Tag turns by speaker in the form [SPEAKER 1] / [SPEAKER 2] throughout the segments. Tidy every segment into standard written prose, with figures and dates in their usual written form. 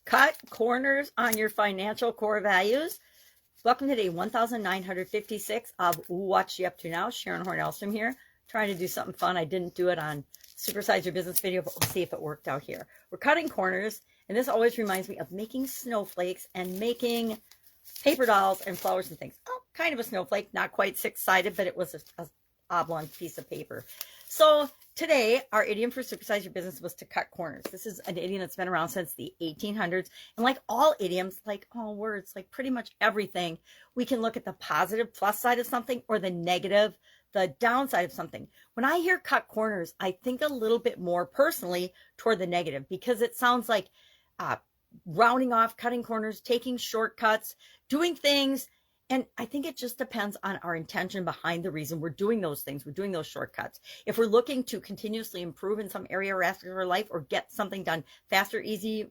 [SPEAKER 1] Cut corners on your financial core values. Welcome to day 1956 of What's She Up To Now. Sharon Horne-Ellstrom here, trying to do something fun. I didn't do it on Supersize Your Business video, but we'll see if it worked out here. We're cutting corners, and this always reminds me of making snowflakes and making paper dolls and flowers and things. Oh, kind of a snowflake, not quite six-sided, but it was a oblong piece of paper. So today, our idiom for Supersize Your Business was to cut corners. This is an idiom that's been around since the 1800s. And like all idioms, like all words, like pretty much everything, we can look at the positive plus side of something or the negative, the downside of something. When I hear cut corners, I think a little bit more personally toward the negative, because it sounds like rounding off, cutting corners, taking shortcuts, doing things. And I think it just depends on our intention behind the reason we're doing those things. We're doing those shortcuts. If we're looking to continuously improve in some area or aspect of our life, or get something done faster, easier,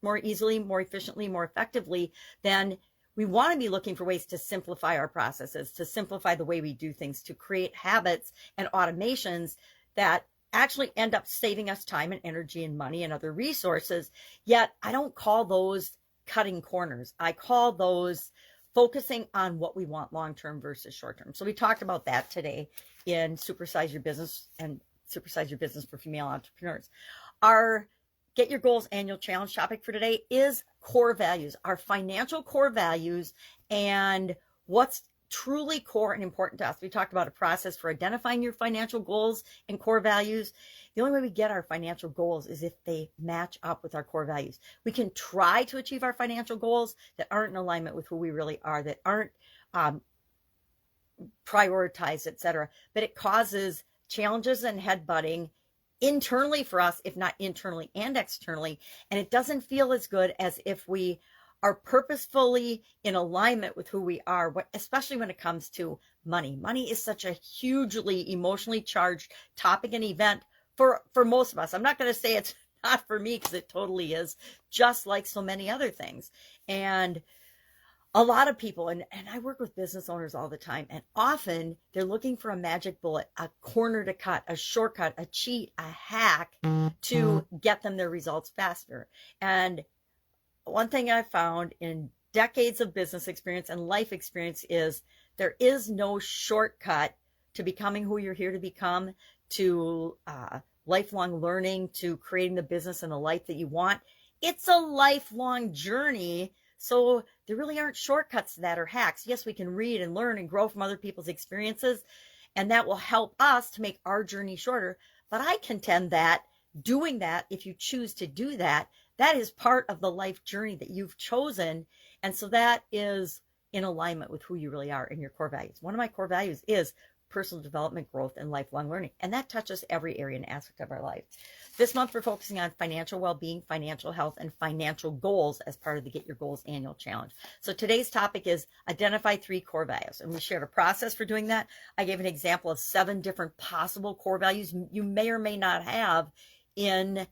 [SPEAKER 1] more easily, more efficiently, more effectively, then we want to be looking for ways to simplify our processes, to simplify the way we do things, to create habits and automations that actually end up saving us time and energy and money and other resources. Yet I don't call those cutting corners. I call those focusing on what we want long-term versus short-term. So we talked about that today in Supersize Your Business and Supersize Your Business for Female Entrepreneurs. Our Get Your Goals Annual Challenge topic for today is core values, our financial core values, and what's truly core and important to us. We talked about a process for identifying your financial goals and core values. The only way we get our financial goals is if they match up with our core values. We can try to achieve our financial goals that aren't in alignment with who we really are, that aren't prioritized, etc. But it causes challenges and headbutting internally for us, if not internally and externally. And it doesn't feel as good as if we are purposefully in alignment with who we are, especially when it comes to money. Money is such a hugely emotionally charged topic and event for most of us. I'm not going to say it's not for me, because it totally is, just like so many other things. And a lot of people, and I work with business owners all the time, and often they're looking for a magic bullet, a corner to cut, a shortcut, a cheat, a hack to get them their results faster. And one thing I found in decades of business experience and life experience is there is no shortcut to becoming who you're here to become, to lifelong learning, to creating the business and the life that you want. It's a lifelong journey. So there really aren't shortcuts to that or hacks. Yes, we can read and learn and grow from other people's experiences, and that will help us to make our journey shorter. But I contend that doing that, if you choose to do that, that is part of the life journey that you've chosen. And so that is in alignment with who you really are and your core values. One of my core values is personal development, growth, and lifelong learning. And that touches every area and aspect of our life. This month, we're focusing on financial well-being, financial health, and financial goals as part of the Get Your Goals Annual Challenge. So today's topic is identify 3 core values. And we shared a process for doing that. I gave an example of 7 different possible core values you may or may not have in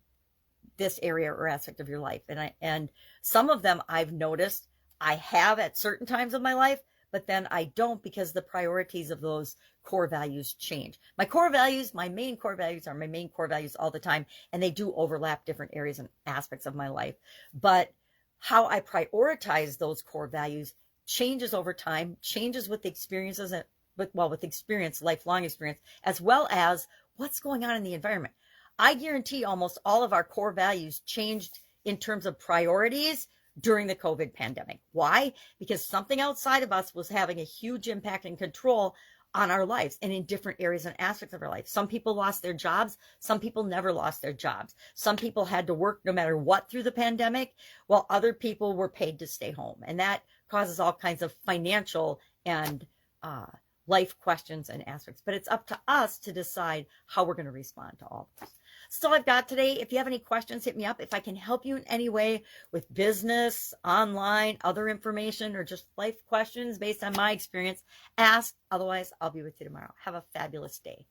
[SPEAKER 1] this area or aspect of your life. And some of them I've noticed I have at certain times of my life, but then I don't, because the priorities of those core values change. My core values, my main core values are my main core values all the time, and they do overlap different areas and aspects of my life. But how I prioritize those core values changes over time, changes with the experiences, with experience, lifelong experience, as well as what's going on in the environment. I guarantee almost all of our core values changed in terms of priorities during the COVID pandemic. Why? Because something outside of us was having a huge impact and control on our lives and in different areas and aspects of our life. Some people lost their jobs. Some people never lost their jobs. Some people had to work no matter what through the pandemic, while other people were paid to stay home. And that causes all kinds of financial and life questions and aspects. But it's up to us to decide how we're going to respond to all of this. So I've got today. If you have any questions, hit me up. If I can help you in any way with business, online, other information, or just life questions based on my experience, ask. Otherwise, I'll be with you tomorrow. Have a fabulous day.